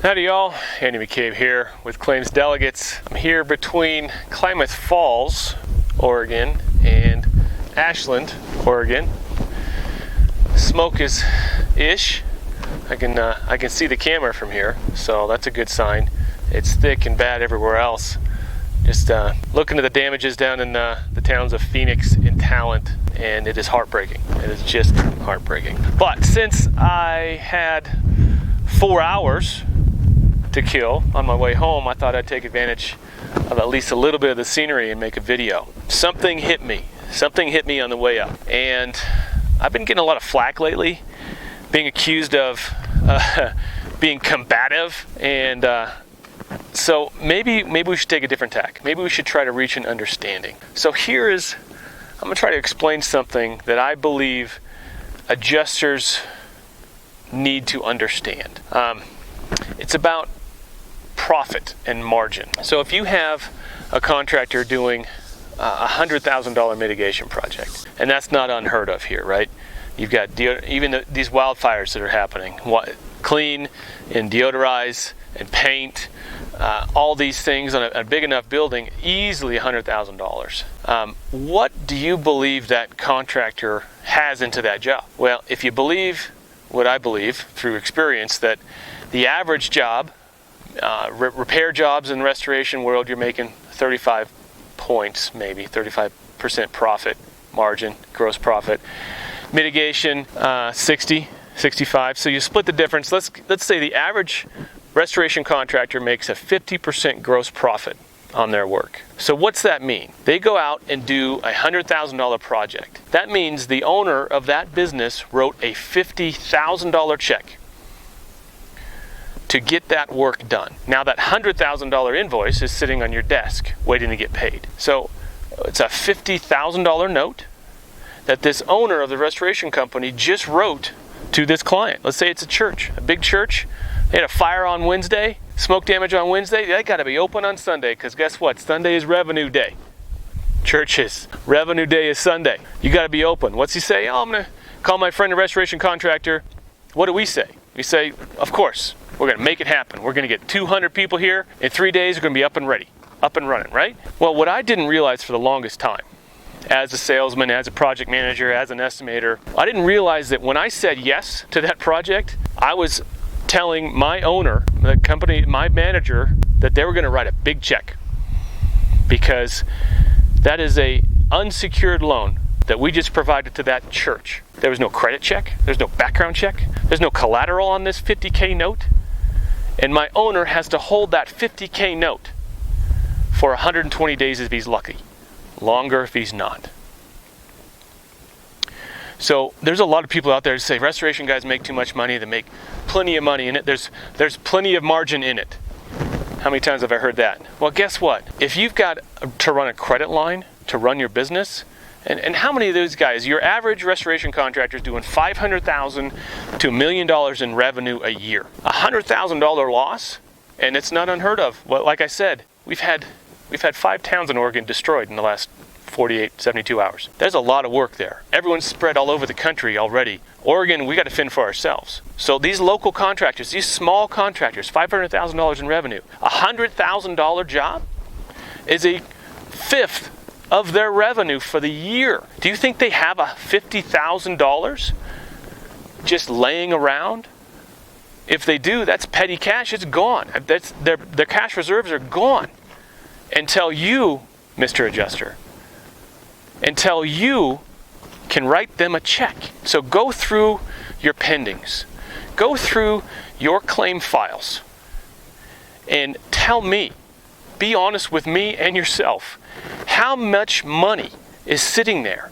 Howdy y'all, Andy McCabe here with Claims Delegates. I'm here between Klamath Falls, Oregon and Ashland, Oregon. Smoke is ish. I can see the camera from here, so that's a good sign. It's thick and bad everywhere else. Just looking at the damages down in the towns of Phoenix and Talent, and it is heartbreaking. It is just heartbreaking. But since I had 4 hours to kill on my way home, I thought I'd take advantage of at least a little bit of the scenery and make a video. Something hit me on the way up, and I've been getting a lot of flack lately, being accused of being combative, and so maybe we should take a different tack. Maybe we should try to reach an understanding. So I'm gonna try to explain something that I believe adjusters need to understand. It's about profit and margin. So if you have a contractor doing $100,000 mitigation project, and that's not unheard of here, right? You've got these wildfires that are happening, clean and deodorize and paint, all these things on a big enough building, easily $100,000. What do you believe that contractor has into that job? Well, if you believe what I believe through experience, that the average job, repair jobs in the restoration world, you're making 35 points, maybe 35% profit margin, gross profit. Mitigation, 60, 65. So you split the difference. Let's say the average restoration contractor makes a 50% gross profit on their work. So what's that mean? They go out and do a $100,000 project. That means the owner of that business wrote a $50,000 check to get that work done. Now that $100,000 invoice is sitting on your desk waiting to get paid. So it's a $50,000 note that this owner of the restoration company just wrote to this client. Let's say it's a church, a big church. They had a fire on Wednesday, smoke damage on Wednesday. They got to be open on Sunday, because guess what? Sunday is revenue day. Churches, revenue day is Sunday. You got to be open. What's he say? Oh, I'm going to call my friend, a restoration contractor. What do we say? We say, of course, we're going to make it happen. We're going to get 200 people here. In 3 days, we're going to be up and ready, up and running, right? Well, what I didn't realize for the longest time, as a salesman, as a project manager, as an estimator, I didn't realize that when I said yes to that project, I was telling my owner, the company, my manager, that they were going to write a big check, because that is a unsecured loan that we just provided to that church. There was no credit check, there's no background check, there's no collateral on this $50K note, and my owner has to hold that $50K note for 120 days if he's lucky, longer if he's not. So there's a lot of people out there who say restoration guys make too much money, they make plenty of money in it, there's plenty of margin in it. How many times have I heard that? Well, guess what? If you've got to run a credit line to run your business, and how many of those guys, your average restoration contractor is doing $500,000 to $1 million in revenue a year. A $100,000 loss, and it's not unheard of. Well, like I said, we've had 5 towns in Oregon destroyed in the last 48, 72 hours. There's a lot of work there. Everyone's spread all over the country already. Oregon, we got to fend for ourselves. So these local contractors, these small contractors, $500,000 in revenue, a $100,000 job is a fifth of their revenue for the year. Do you think they have a $50,000 just laying around? If they do, that's petty cash. It's gone. That's their cash reserves are gone until you, Mr. Adjuster, until you can write them a check. So go through your pendings, go through your claim files, and tell me, be honest with me and yourself, how much money is sitting there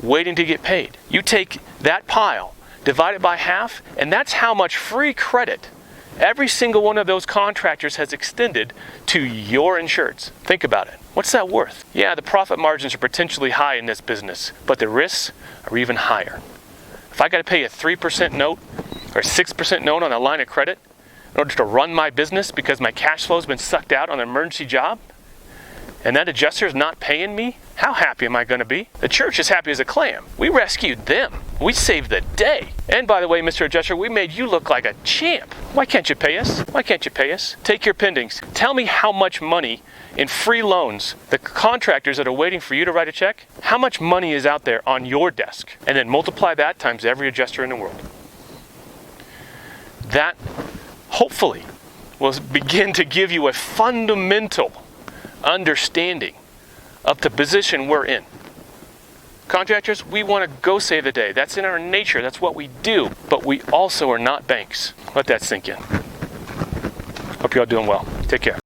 waiting to get paid. You take that pile, divide it by half, and that's how much free credit every single one of those contractors has extended to your insureds. Think about it. What's that worth? Yeah, the profit margins are potentially high in this business, but the risks are even higher. If I got to pay a 3% note or a 6% note on a line of credit in order to run my business because my cash flow has been sucked out on an emergency job, and that adjuster is not paying me, how happy am I going to be? The church is happy as a clam. We rescued them. We saved the day. And by the way, Mr. Adjuster, we made you look like a champ. Why can't you pay us? Why can't you pay us? Take your pendings. Tell me how much money in free loans, the contractors that are waiting for you to write a check, how much money is out there on your desk? And then multiply that times every adjuster in the world. That, hopefully, will begin to give you a fundamental understanding of the position we're in. Contractors, we want to go save the day. That's in our nature. That's what we do. But we also are not banks. Let that sink in. Hope you're all doing well. Take care.